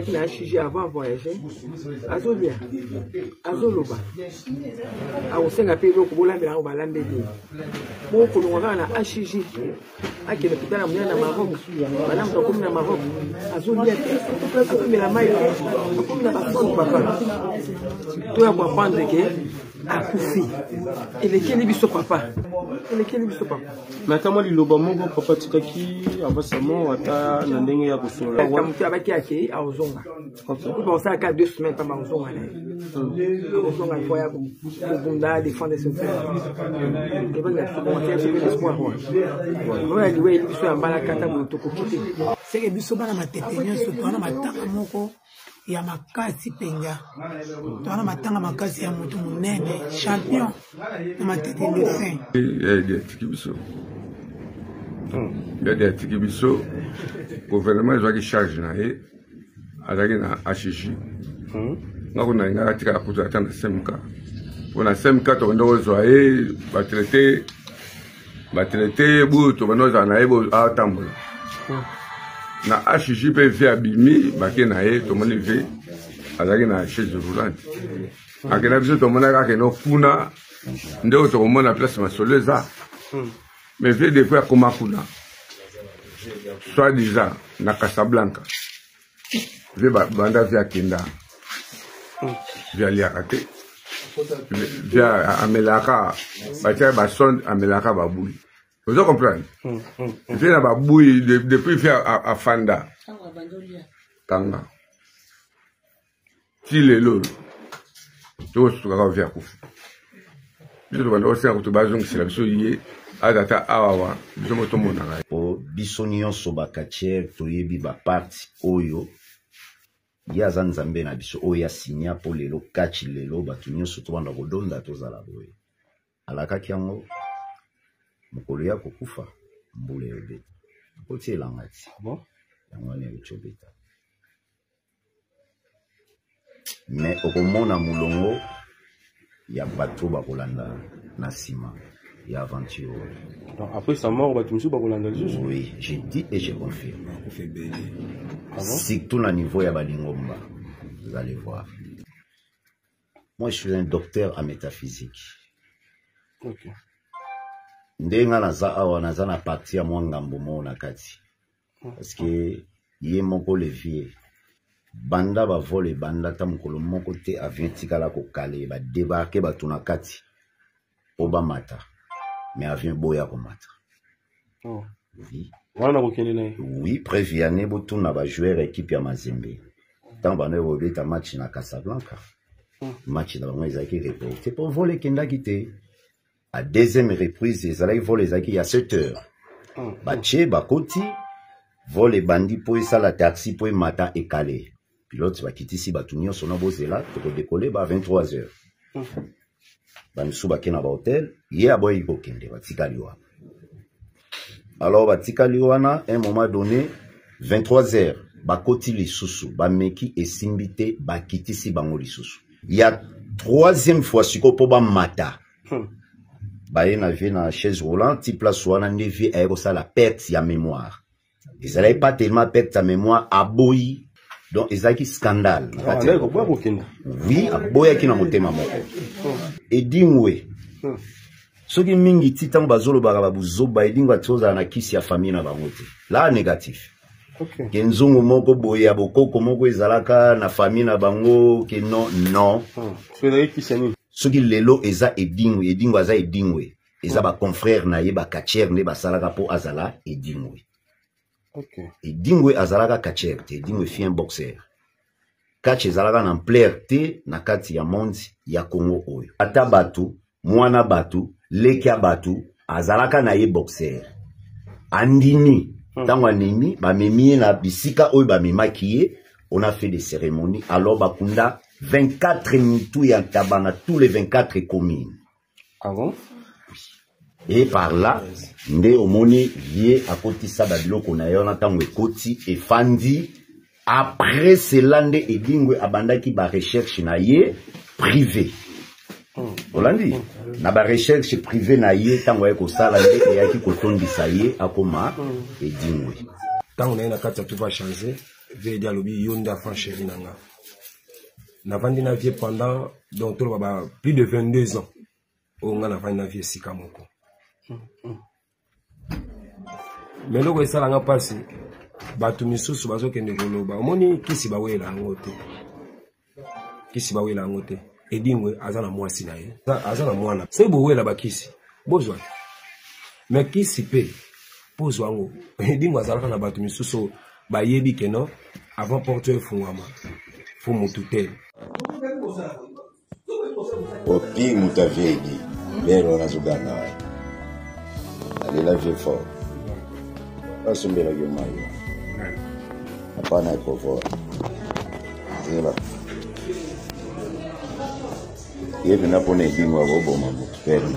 Qui a jugé avant de voyager, Azolia, Azoloba, a au sein à Péro, Bolamera, Balambe. Mon colonel a jugé à qui l'hôpital a mené à Maroc, Madame Tocom à Maroc, Azolia, Azomé la maille, comme la personne, papa. Toi, moi, prendre que a Koufi. Et lequel est biso papa? Et lequel est biso papa? Mais comment il loba mon papa Tikaki, avancement, ata, n'endenge ya kusola. Comme tu avais qui à Ozonga. Vous pensez à 2 semaines par Ozonga. Ozonga, il faut y avoir défendre ses frères. Et vous avez commencé à jouer l'espoir. Vous avez joué, il faut un balakata pour tout côté. C'est que biso bana matepenya sotwana matanga moko ya makasi penga. Twana matanga makasi ya mutu munene, champion na matete de fin. Il y a des Tikibiso, le gouvernement a charge na ye, avec na HJ. On a une tika pour attendre SMK. On a SMK, on doit zoyer, va traiter, bout, on doit en aller à Tambola. Na HJ peut faire bimi, baké na ye, tout le monde fait, avec na chaise roulante. À quel avis, tout le monde a que nos kuna, nous tout le monde a place ma soleza. Mais fait des fois comme kuna. Soit disant, na Casablanca. Banda via Kenda. Via Liakate. Via Amelaka. Batia Basson, Amelaka Baboui. Vous comprenez? Via Baboui, depuis via Afanda. Kanga. Tilelo. Tout ce qu'on via Kouf. Je dois aussi avoir tout bazon qui s'est la adata awawa bisomo tomona ngai po biso nyonso bakatiere toyebi baparti oyo yaza nzambe na biso oyo asinya po lelo kachi lelo bato nyonso tobanda kodonda tozala boye alakaki yango mokolo ya kokufa mbula ebeta kotielanga ti yango wana ecobeta me okomona mulongo ya bato bakolanda na nsima. Aventure. Donc après sa mort, oui, j'ai dit et je confirme. Surtout au niveau de Balingomba, vous allez voir. Moi, je suis un docteur en métaphysique. Ok. Ndenga naza awa naza na parti ya mwangambo mo na kati. Parce que yé moko levier. Banda ba vole banda ta mukolo moko te avion tikala ko kale ba débarquer ba tuna kati. Oba mata. Mais avion boya komata. Oh. Oui. Oui, préviane botuna ba joueur équipe ya Mazembe. Tant bana robeta match na Casablanca. Match na bango ezaki reporté pour voler kenda kité. À deuxième reprise, ils allaient voler zaki à 7 heures. Baché bakoti voler bandi pour ça la taxi pour mata et calé. Pilote va quitter si batunio sona bozela pour décoller ba 23 heures. Bamisu bakena ba hôtel, yé aboy ko kende batikali wana. Alors batikali wana un moment donné 23 heures bakoti lisusu bameki esimbité bakiti si bango lisusu. Il y a troisième fois siko po ba mata. Baye na vie na chaise roulante ti place wana nevi ayo ça la perte ya mémoire. Ils n'avaient pas tellement perte sa mémoire aboyi. Donc ils ont scandale. Oui, aboyi ki na motema moko. Edingwe. Soki mingi titan bazolo baraba buzoba edingwa tsoza na kisi ya famille na bangote. Là négatif. Okay. Kenzungu moko boya bokoko moko ezalaka na famille na bango ke non. Soki lelo eza edingwe aza edingwe. Eza ba confrère na ye ba katiere ne ba salaka po azala edingwe. Okay. Edingwe azalaka katiere te edingwe fi un boxeur. Kachi ezalaka na plaire te na kati ya monde ya Congo oyo. Ata batu, mwana batu, lekia batu, azalaka na ye boxeur. Andini, tango animi, ba memie na bisika oyo ba memakiye, on a fait des cérémonies, alors bakunda 24 mitou ya tabana, tous les 24 communes. Ah bon? Et par là, nde omoni vie à côté ça babilo kona yona tango ekoti et fandi. Après cela nde edingwe abandaki ba recherche na ye privé. Olandi na ba recherche privé na ye tango eko sala nde yaki kotondisa ye akoma edingwe. Tango na kati tout va changer, vie dia lobi yonda francheri nanga. Na vandi na vie pendant donc plus de 22 ans. On a vandi na vie sika moko. Mais loko esala nga pasi batu misusu bazokende koloba omoni kisi bawela ngote edingwe azana mwasi na ye azana mwana se bowela bakisi bozwa mais kisi pe pozwa ngo edingwe azalaka na batu misusu bayebi keno avant porte efungwama fu mututele opi mutaviedi lero nazugana ali la vie fort asumbela yomayo hapana iko zela yeye napone dingwa bobo mamu pere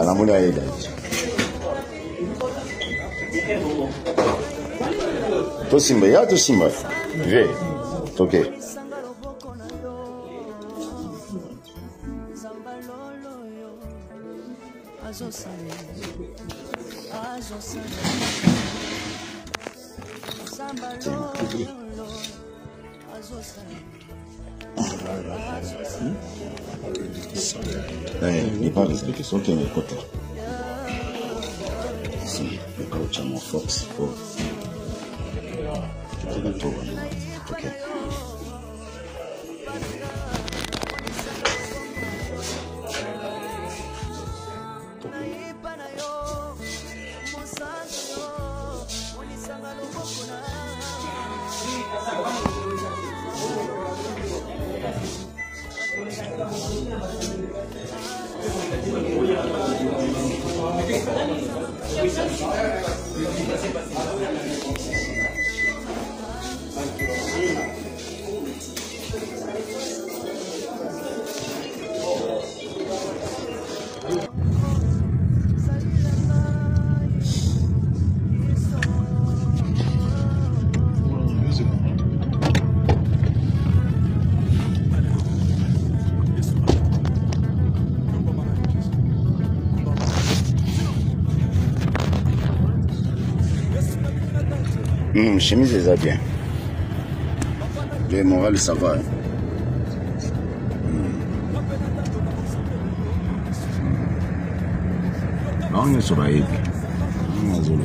na muna yeda Tosimba, ya Tosimba. Viens. Ok. Il parle de quelque chose qui est mes côtés. Si, le coach a mon force. Ok. Chemise, ça bien. Le moral, ça va. On est sur la île. On est sur la île.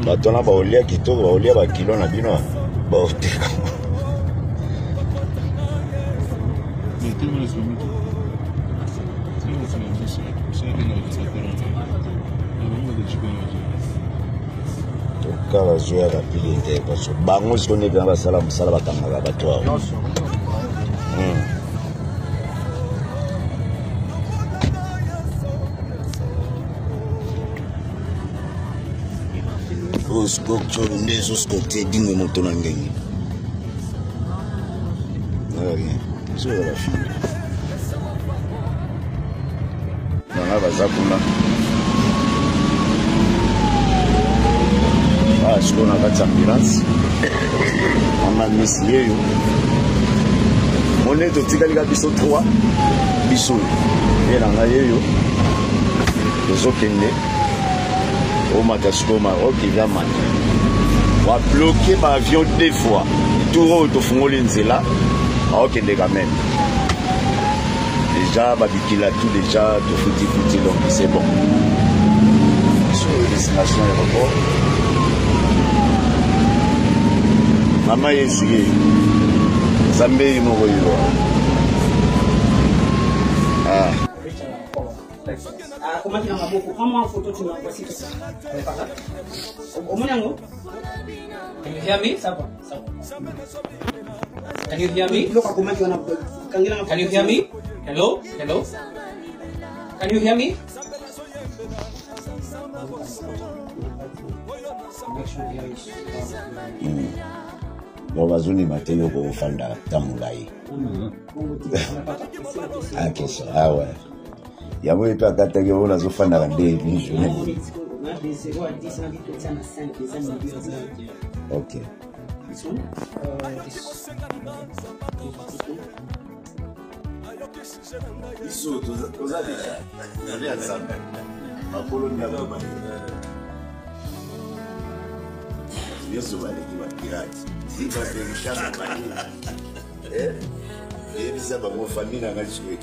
Batona baolia kitoko baolia bakilo na bino baoteka toka bazoya rapide te parce que bango sikone bina basala mosala bakangaka bato awo Skokcholo ndezo skote dingwe moto na ngenge. So la fille. Nana bazakuna. Je suis dans ambulance. On a mis lié. On est au Tigalga Bisso 3. Bisso. Et là, on a eu. Les autres au Matasco Maroc, il vient manger. On a bloqué ma avion 2 fois. Tout le monde est là. Ok, les gamins. Déjà, Babikila, tout déjà, tout fouti, donc c'est bon. Sur la destination aéroport. Maman est essuyée. Zambé est mort. Ah. Comment tu as beaucoup? Comment en photo tu m'as passé tout ça? Au Monango? Can you hear me? Ça va. Can you hear me? Can you hear me? Hello? Hello? Can you hear me? Bon, bazuni mateyo ko fanda tamulai. Ah, question. Ah ouais. Ya moi toi kataki on a zofana rande une journée. OK. Isso toza déjà. Allez ensemble. Ma colonie là bas. Yesu wale kiwa pirati. Siba temshaka bani. Bisa ba mo famille na ngachwe.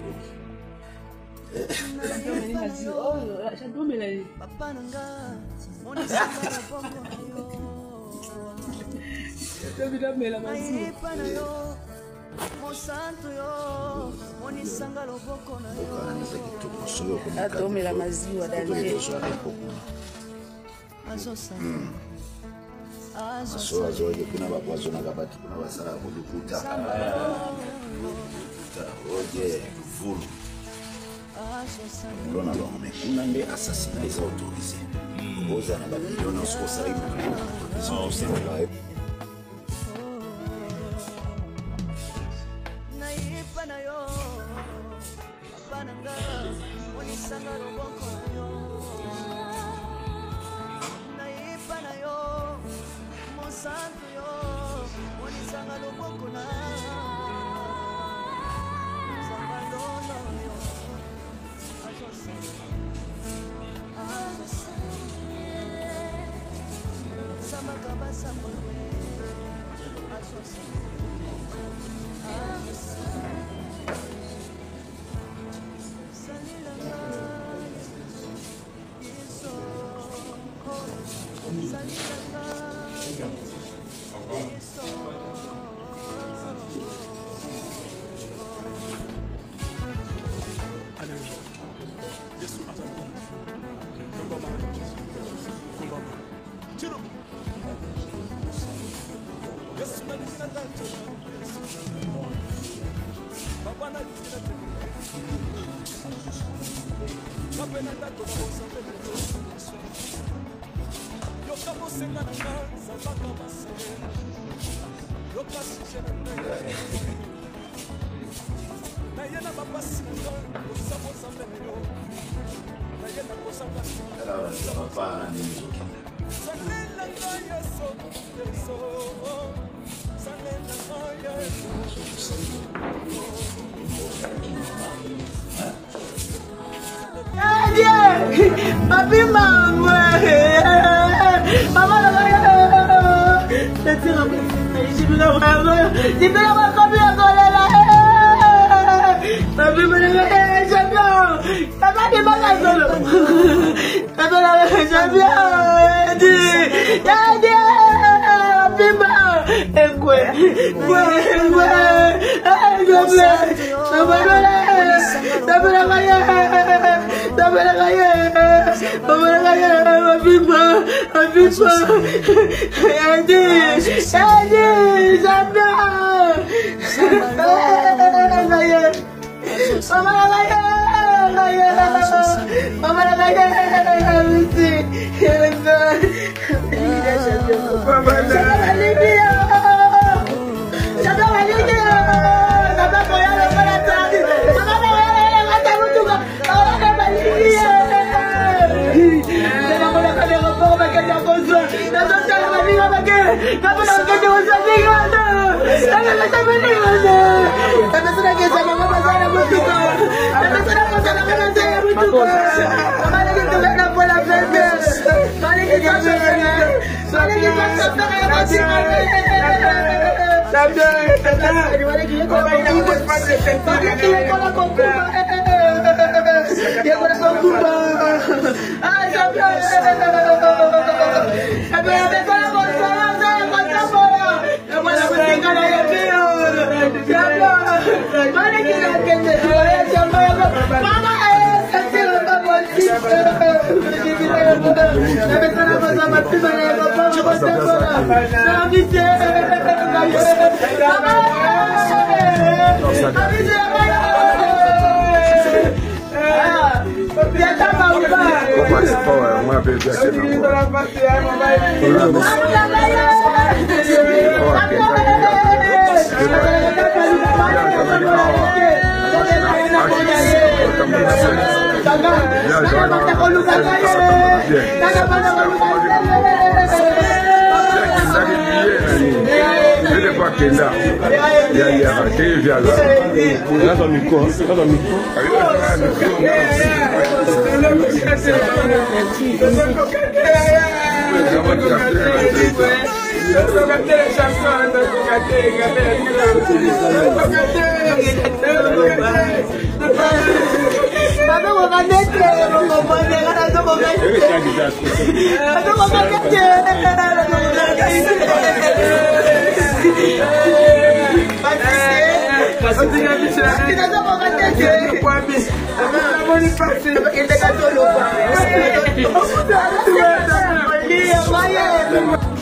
Atomela maziwa danje. So azoje kuna bakwazo na kabati kuna basara kudukuta. Oje vulu. On a l'homme, assassinat les autorisés. Vous en avez on a ce ça ils sont là. Papi mama, mama la c'est un peu. Je veux la voir. Je veux la voir comme la gola. Papi mama, j'aime. Papa n'est pas là solo. Papa la j'aime. Papi mama, quoi? Gracias.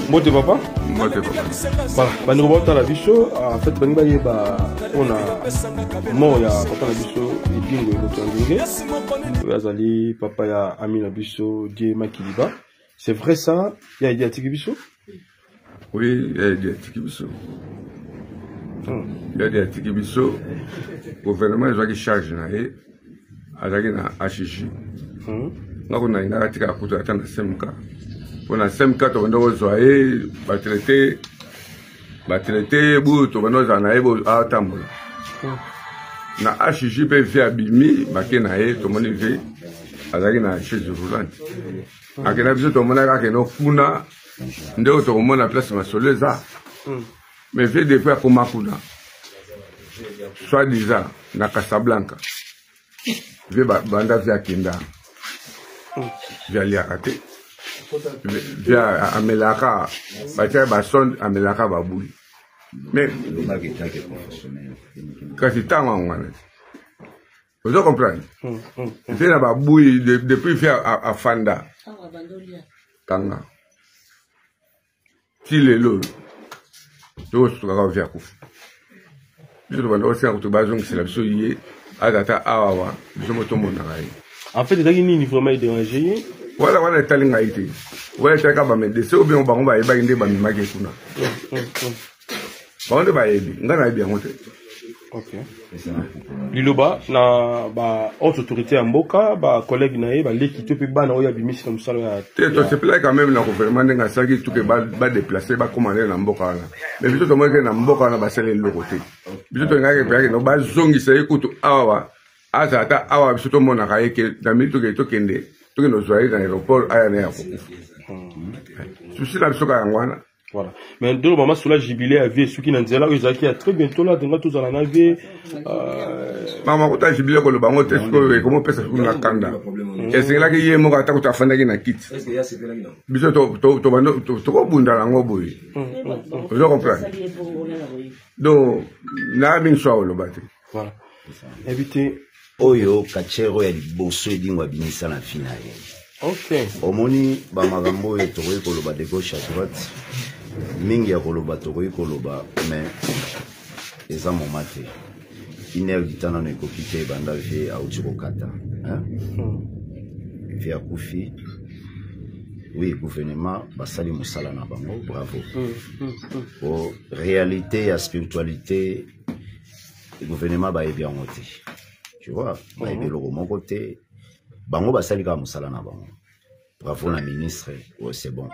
Mote papa? Mote papa. Voilà, bani robota la bicho, en fait bani baye ba on a mort ya papa la bicho ibingo moto ngenge. Azali papa ya ami la bicho die makiliba. C'est vrai ça? Il y a Tiki bicho? Oui, il y a des Tiki bicho. Il y a des Tiki bicho. Gouvernement ils ont qui charge na e azaki na HJ. Ngako na inga tika kuto atana semka. On a 5 to ndo zoaye ba traité buto bano zana ebo atambola. Na HJ pe via bimi makena e to moni ve azaki na chaise roulante. Akena biso to mona ka keno kuna ndeko to mona place masoleza. Mais ve de faire comme kuna. Soit disant na Casablanca. Ve banda via Kinda. Via Liakate. Via Amelaka. Batia bason Amelaka baboui. Mais quand c'est tant on vous comprenez? C'est la baboui depuis faire à Fanda. Kanga. Si les lots. Tous via Kouf. Je dois aussi en tout bazon c'est la soyez à data awa je me tombe en fait il y a vraiment dérangé voilà voilà talinga été voilà chaka ba médecin ou bien on va eba inde ba mimake kuna ba on ba ebi ngana bien monter. OK liloba na ba haute autorité en mboka ba collègue na ba l'équipe pe bana oya bimisi comme ça là to c'est plaît quand même na gouvernement nga saki tout que ba déplacer ba commander na mboka là mais biso to mo ke na mboka na ba sele le côté biso to nga ke no ba zongi se ekutu awa azata awa biso to mona ka eke na mi to kende to ke no zoaye dans l'aéroport aya na ya ko souci la biso ka ngwana. Voilà. Mais de maman sur la jubilé à vie ce qui n'a pas là qui a très bientôt là dans tous en navire maman quand jubilé ko le bango tesko comment pesa kuna kanda et c'est là que yé mo ka ta ko ta fanda ki na kit biso to bando to ko bunda la ngoboyi je comprends donc na bin so lo bati voilà éviter oyo kachero ya liboso edingwa binisa na finale. OK omoni ba magambo oyo tokoki koloba de gauche à droite mingi ya koloba tokoki koloba mais eza moma te une heure du temps nano ekoki te ebanda vie auti kokata vie akufi. Oui, gouvernement basali mosala na bango bravo o réalité ya spiritualité gouvernement bayebi yango te tu vois bayebi eloko moko te bango basali kaka mosala na bango bravo na ministre oh, c'est bon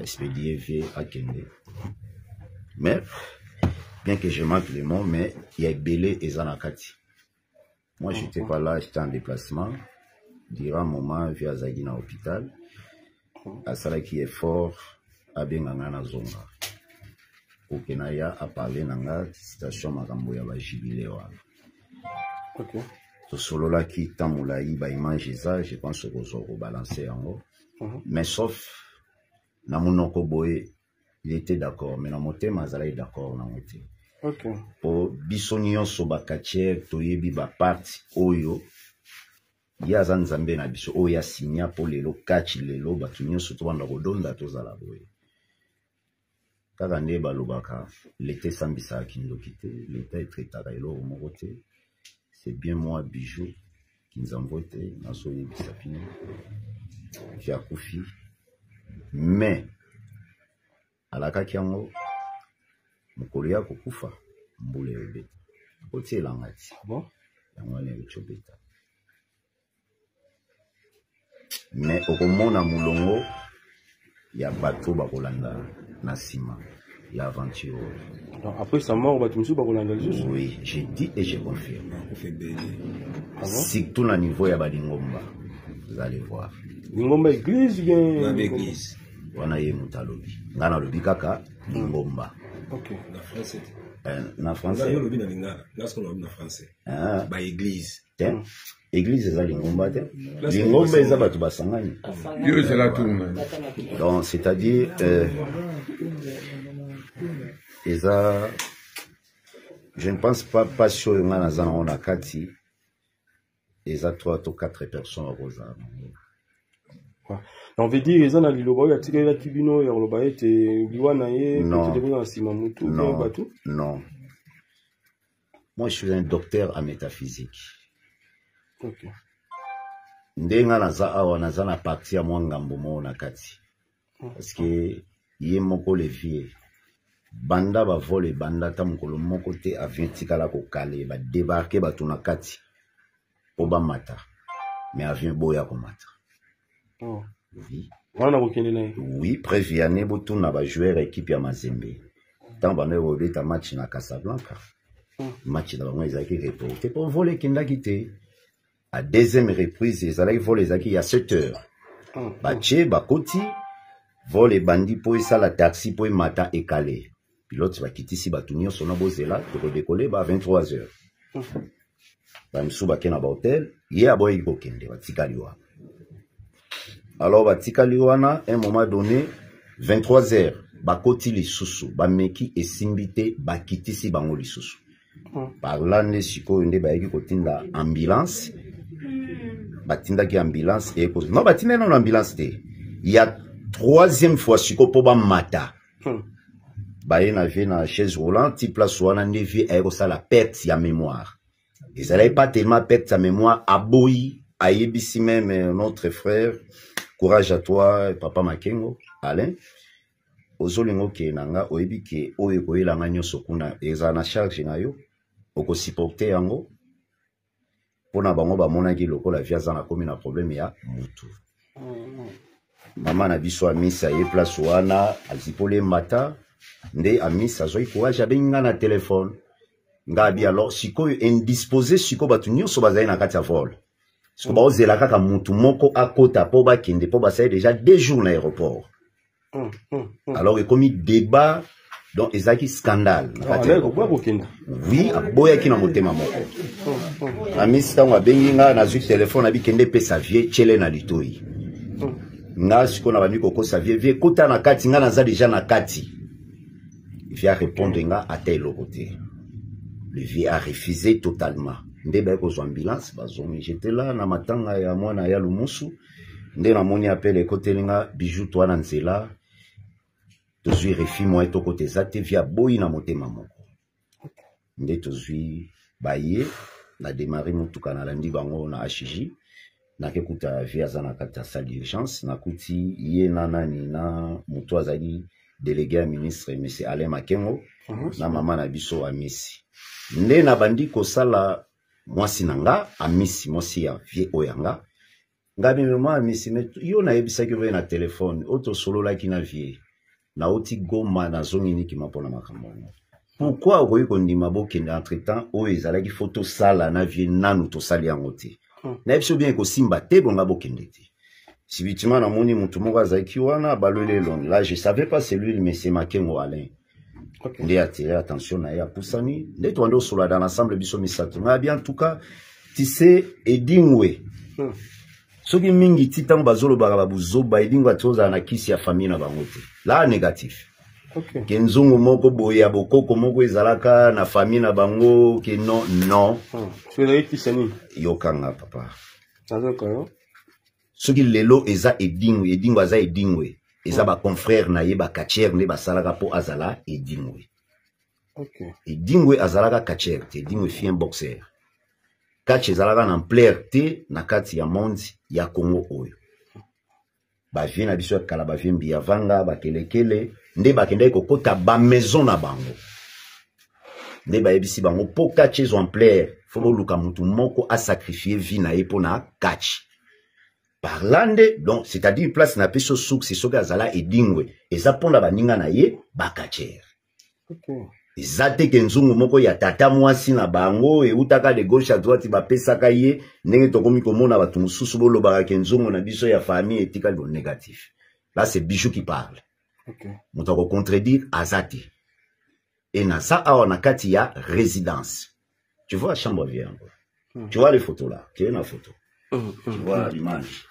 expédié vie à Kende. Mais bien que je manque le mot, mais il y a Belé et Zanakati. Moi j'étais pas là, j'étais en déplacement durant un moment via Zagina hôpital à Sala qui est fort à Bengana Zonga pour Kenaya a parlé nanga station makambo ya ba jubilé wa. OK to solo là qui tamulaï ba image ça je pense que ça rebalancer en haut mais sauf na monoko boye il était d'accord mais na motema azala d'accord na moté. OK po bisonio so bakatier toyebi ba parti oyo ya zanzambe na biso oya signa po lelo kachi lelo batunyo so to banda kodonda to zala boye kaka nde balobaka l'été sambisa kindokite l'état est très tarailo mokote. C'est bien moi bijou qui nous envoie na so yebisa fini via Kofi. Mais alakaki yango mokolo ya kokufa mbula ebeta otielanga ti bon yango wana echobeta mais okomona mulongo ya bato bakolanda na nsima ya aventure. Après sa mort, oui, j'ai dit et je confirme. Surtout na niveau ya balingomba, vous allez voir. Lingomba église bien église. Wana ye mutalobi. Ngana lobi kaka lingomba. OK. Na français. Na français. Yo lobi na lingala. Nasko lobi na français. Ba église. Église eza lingomba te. Lingomba eza bato basangani. Yo c'est la tourne. Donc c'est-à-dire eza je ne pense pas sur ngana zana on a kati eza 3 ou 4 personnes au rosa. On veut dire les gens liloba ya tika la tibino ya loba ete biwana ye peut-être dans sima mutu non, batou. Non. Moi je suis un docteur en métaphysique. OK. Ndenga naza awa naza na partie ya mwangambo mo na kati. Parce que ye moko levier banda ba vole banda ta mukolo moko te avion tikala ko kale ba débarquer bato na kati po ba mata mais avion boya ko mata. Oh. Oui. Oui, préviane botu na ba joueur équipe ya Mazembe. Tant bana robeta match na Casablanca. Match na bango ezaki reporté pour voler kenda kité. À deuxième reprise les allait voler ezaki ya 7 heures. Bache bakoti vole bandi po la taxi po mata et calé. Pilote va quitter si batunio sona bozela pour décoller ba 23 heures. Ba msuba kena ba hôtel, ye aboyi ko kende batikali wa. Alors batikali wana un moment donné 23 heures bakoti lisusu bameki esimbite bakitisi bango lisusu. Par là ne siko nde bayeki kotinda ambulance. Batinda ki ambulance et non batinda non ambulance te. Il y a troisième fois siko po ba mata. Baye na vie na chaise roulante ti place wana nevi aiko ça la perte ya mémoire. Ils allaient pas tellement perdre sa mémoire aboyi ayebisi même notre frère. Courage à toi, Papa Makengo, Alain. Ozolingo ke nanga oyebi ke oyo koyelanga nyonso kuna eza na charge na yo oko supporter yango pona bango ba monaki lokola viaza na komi na problème ya mutu. Mama na biso amisa ye place wana azipole mata nde amisa zoi courage abenga na téléphone ngabi alors sikoyo indisposé siko batu nyonso bazali na kati ya vol. So ba ozela kaka mutu moko akota po ba kende po ba ça déjà 2 jours na aéroport. Alors il commis débat donc ezaki scandale. Oui, aboya ki na motema moko. Amisi tango abengi nga na zwi téléphone abi kende pe sa vie chele na litoi. Nga siko na bandi koko sa vie kota na kati nga naza déjà na kati. Il vient répondre nga à tel côté. Le vieux a refusé totalement. Nde ba ko ambulance bazomi j'étais là na matanga ya mwana ya lumusu nde na moni appel côté linga bijou toi na nzela tozui refi moi to côté zate via boyi na motema moko nde tozui baye na démarrer mutuka na landi bango na HJ na kekuta via zana kata salle d'urgence na kuti ye na nani na mutu azali délégué à ministre monsieur Alain Makengo na mama na biso amisi nde na bandi ko sala mwasi nanga amisi mwasi ya vie oyanga ngabi mema amisi yo na yebisa ke na téléphone auto solo la ki na vie na oti goma na zongi ni ki mapona makambo. Pourquoi okoyi kondima bokende entre-temps o ezalaki photo sala na vie nanu to sali yango te. Na biso bien ko simba te bonga bokende te. Si bitima na moni mutu moko azaki wana balole long. Là je savais pas c'est lui monsieur Makengo Alain. Nde attirer attention na ya pusani nde twando solo dans l'ensemble biso misato nga bien en tout cas tu sais edingwe soki mingi titango bazolo baka buzoba edingwe atoza na kisi ya famille na bango te la négatif kenzungu moko boya bokoko moko ezalaka na famille na bango ke non yokanga papa soki lelo eza edingwe aza edingwe eza ba confrère na ye ba kacher ne ba salaka po azala edingwe. Edingwe azalaka kacher te edingwe fi un boxer. Kache ezalaka na plaire te na kati ya monde ya Congo oyo. Ba vie na biso kala ba vie mbi avanga ba kelekele nde ba kende ko kota ba maison na bango. Nde ba yebisi bango po kache zo en plaire fo luka mutu moko a sacrifier vie na ye po na kache. Parlando, donc, c'est-à-dire, place na peso souk, c'est soka zala edingwe. Et ça, ponda baninga na ye, bakacher. Ezate kenzungu moko ya tata mwasi na bango, et utaka de gauche à droite, ba pesaka ye, nenge tokomi komona batu mususu bolo baka kenzungu na biso ya famille etika do négatif. Là, c'est Bijou qui parle. Moutako contredire azate. Et na ça, on a kati ya résidence. Tu vois la chambre vieille encore. Tu vois les photos là. Tu as une photo. Tu vois l'image.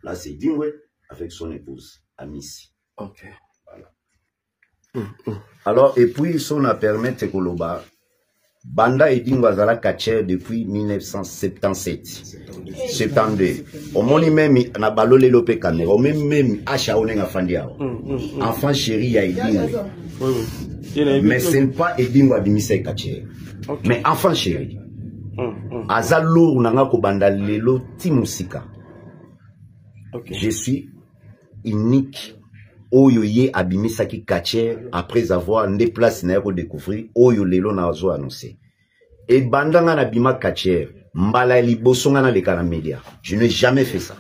Là, c'est Dingwe avec son épouse, Amissi. Ok. Voilà. Alors, et puis, son a permis de Koloba. Banda et Dingwe Azala Kacher depuis 1977. 72. Au moni même, na balole lope kamera. Au même, acha onenga fandiao. Enfant chéri ya Dingwe. Mais ce n'est pas Edingwe Abimisa Kacher. Mais enfant chéri. Azalo nanga ko banda lelo timusika. Je suis unique. Oyo ye abimisa ki kache après avoir ne place na ko découvrir oyo lelo na zo annoncé. Et bandanga na bima kache mbala liboso nga na le kana média. Je n'ai jamais fait ça.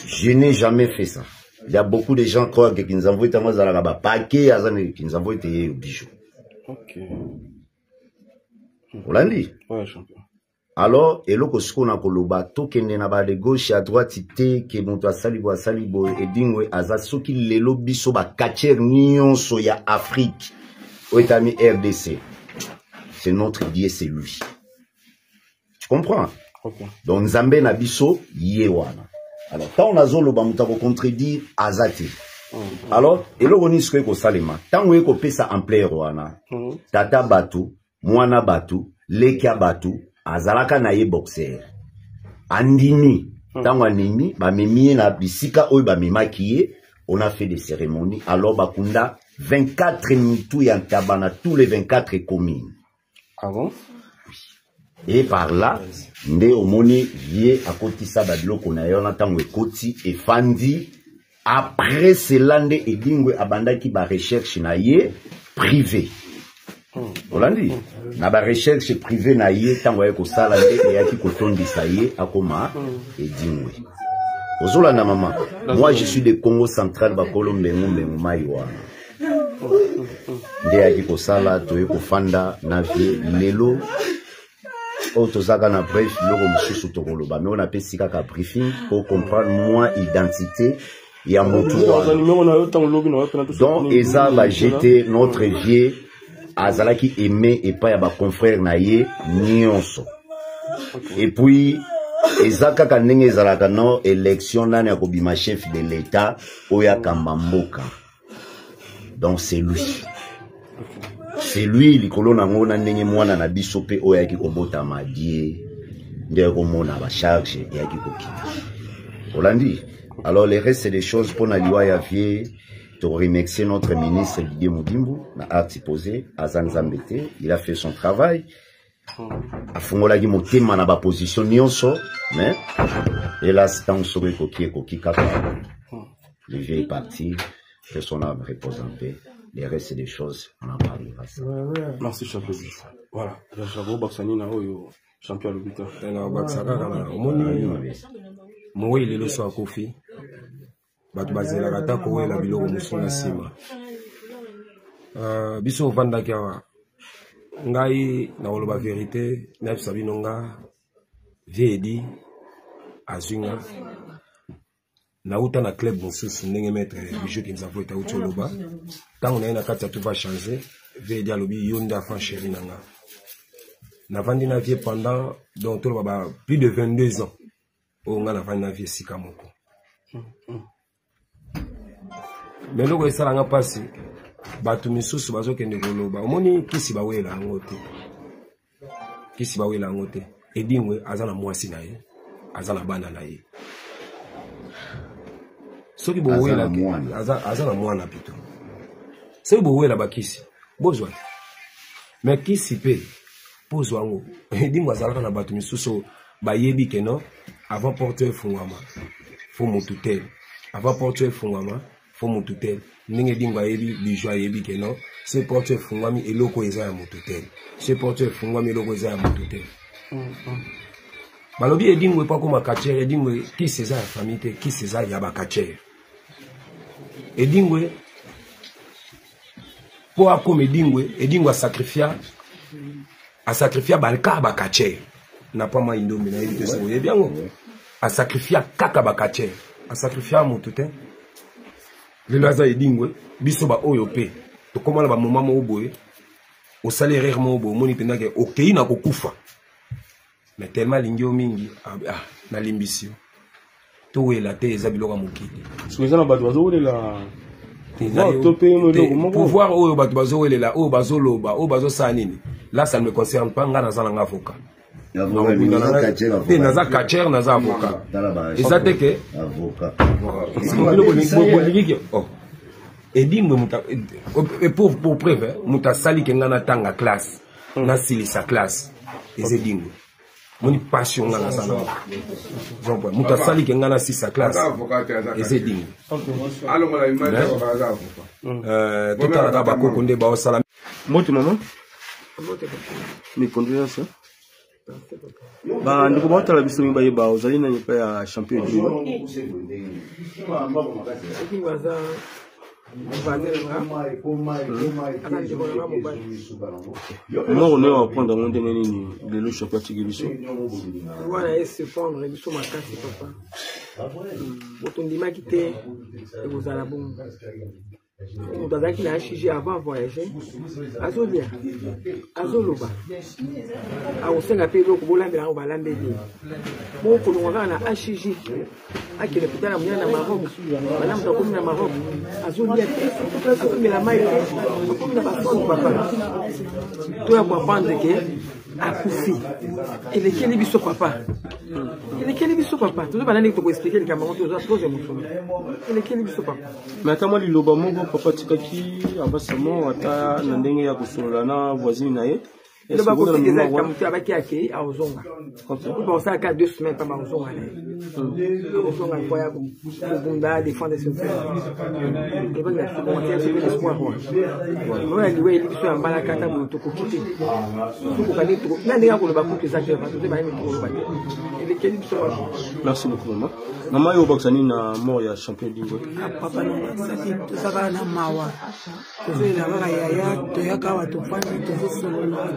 Je n'ai jamais fait ça. Il y a beaucoup de gens qui croient que nous envoient tamo za ba paquet azane qui nous envoient des bijoux. OK. Olandi? Ouais, champion. Alors, et l'autre chose na koloba to kende na ba de gauche à droite te ke monto asalibo et Dingwe aza soki lelo biso ba kacher nyonso ya Afrique o etami RDC. C'est notre Dieu, c'est lui. Tu comprends? Okay. Donc Nzambe na biso yewana. Alors quand on a zolo ba mutako contredire azate. Alors, et l'autre nisque ko salema. Tant we ko pesa en plaire wana. Tata batu, mwana batu, leka batu. Azalaka na ye boxer. Andini. Tango animi, ba mimi na bisika oy ba mimakiye, on a fait des cérémonies. Alors bakunda 24 mitou ya tabana tous les 24 communes. Ah bon? Et par là, nde omoni vie à côté ça ba biloko na yo na tango ekoti e fandi après cela nde Edingwe abandaki ba recherche na ye privé. Olandi na ba recherche privée na ye tango ya ko sala nde ya ki kotondisa ye akoma Edingwe. Ozolanda maman, moi je suis de Congo central ba Kolombengo mbengo maiwa. Nde ya ki ko sala to ye ko fanda na vie lelo Otozaka na bref loko mususu tokoloba mais on a pesi kaka briefing pour comprendre moi identité ya motu. Donc eza ba jeter notre vie azalaki aimé et pas ya ba confrère na ye nyonso. Et puis ezaka ka ndenge ezalaka no élection nani ya kobima chef de l'état oya kambamboka. Donc c'est lui. C'est lui likolo nango na ndenge mwana na biso pe oya ki kobota madie ndenge komona ba charge ya ki kokina. Olandi. Alors les restes des choses pour na liwa ya vie to remercier notre ministre Didier Mudimbu na arti posé Azan Zambete, il a fait son travail. Afungola ki motema na ba position nyonso mais hélas tant sobe koki kaka. Le vieux est parti, que son âme repose en paix. Les restes des choses, on en parlera. Merci, champion. Voilà. J'avoue, Baksani, champion à l'hôpital. Moi, il est le soir Kofi. Batbazé la gata, Koé, la bilo, Moussona Sima. Biso Vanda Kiawa. Ngai, na woloba vérité, Naif Sabinonga, Viedi, Azunga. Nauta na club mosusu ndenge maître Bijou qui nous a voté au Tcholoba. Tant on a une carte tout va changer. Veille dialobi yonda fan chéri nanga. Na vandi na vie pendant donc tout baba plus de 22 ans. On a vandi na vie sikamoko. Mais loko esala nga pasi. Batu misusu bazo kende koloba. Omoni kisi bawela ngote. Kisi bawela ngote. Edingwe azana mwasi na ye. Azana bana na ye. Soki bowela azana mwana plutôt. Soki bowela bakisi bozwa. Mais kisi pe pozwa ngo. Edingo azalaka na batu misusu bayebi keno avant porteur fungama. Faut motutel. Avant porteur fungama, faut motutel. Ninge dingo ayebi Bijou ayebi keno ce porteur fungami eloko eza ya motutel. Ce porteur fungami eloko eza ya motutel. balobi edingwe pas comme catcher edingwe qui c'est ça famille qui c'est ça ya ba catcher edingwe pour comme edingwe a sacrifier balka ba catcher n'a pas ma indomie na edite so ye bien a sacrifier kaka ba catcher a sacrifier motutin le laza edingwe biso ba oyo pe to komala ba moment mo boye au salaire mo bo moni penda ke okei na kokufa mais tellement lingio mingi na limbisio to wela te eza biloko mokili soza na bato bazowelela pouvoir oyo bato bazowelela oyo bazoloba oyo bazosala nini là ça ne me concerne pas nga naza nanga avocat naza catcher naza avocat eza te ke bolingi edingwe pour preuve muta sali ke nga natanga classe na silisa classe ezedingwe moni passion nga nasana muta sali ke nga na silisa classe ezedingwe totalaka bakoko nde baosala moti mama mes condoléances ndeko baotala biso mingi bayeba ozali nani mpe ya champion du moko ne waprendre yango ndenge nini lelo champion atiki biso wana esependre biso makasi papa botondimaki te ekozala bongo moto azalaki na HG avant voyage azolia azoloba akosenga mpe eloko bolambela yango balambeli mokolongwa kaka na HG akende kotala monene na Maroc bana moto akomi na Maroc azolia te akomela mai te akomi na bafonde papa toya koapprendre ke akufi elekeli biso papa tozo banani tokoexplike likambo yango toza pose mosusu elekeli biso papa mais ata mwa liloba moko papa tikaki avasamo ata na ndenge ya kosolola na voisine na ye loba koki eza kamutu abaki ake aozonga baosalaka 2 semaines pa baozonga na ye ozonga po ya kobunda défendre son frère ebaki na sukomatia soki l'espoir oyo aliwe eli biso ya mbalaka ata boyo tokoki te sokokani na ndenge akoloba kutu eza te toze bayemi tokoloba te elekeli biso merci beaucoup mama mama oyo obakisa nini na mort ya champion dingwe papa nobakisaki tozaka na mawa tozolela kaka yaya toyaka awa tofandi tozosolola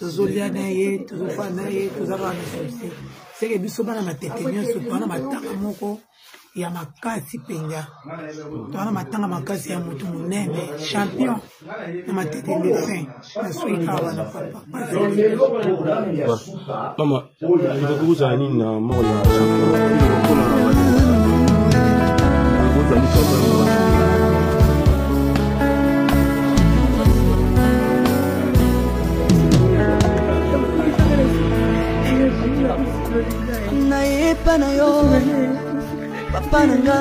tozolia na ye tozofa na ye tozaka na sosi seke biso bana matete nyonso towana matanga moko ya makasi mpenza towana matanga makasi ya motu monene champion na matete de fin nasoyika wana papa mama lilobi kozala nini na mort ya champion nayepa na yo papa nanga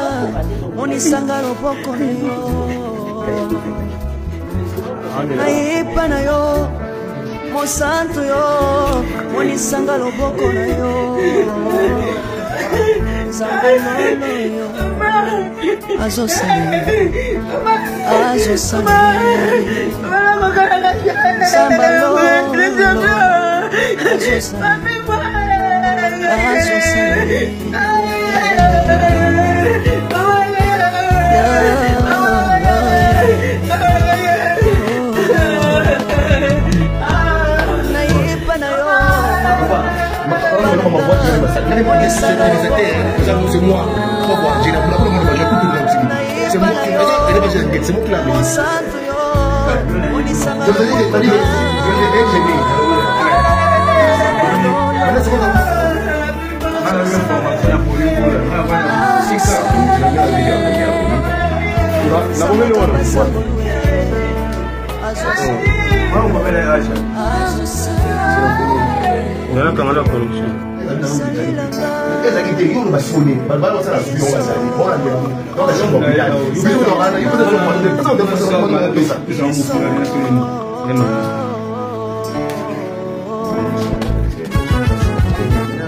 monisanga loboko na yo nayepa na yo mosantu yo monisanga loboko na yo zambanono yo azosala zambanono c'est moi. C'est moi qui l'ai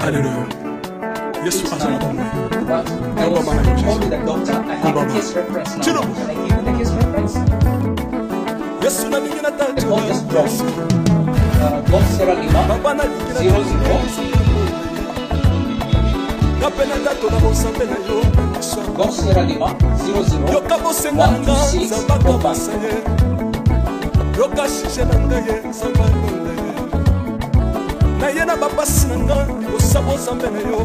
Hallelujah. Yes, only the doctor. I can kiss her friends now. Can I kiss her friends? The code is wrong. Box 0 0 0 0. napena ndato na bosambe na yo yoka bosenga nga nzambaka basaye yoka shije na ngaye nzambalonde na ye na bapasi na nga libosa bosambe na yo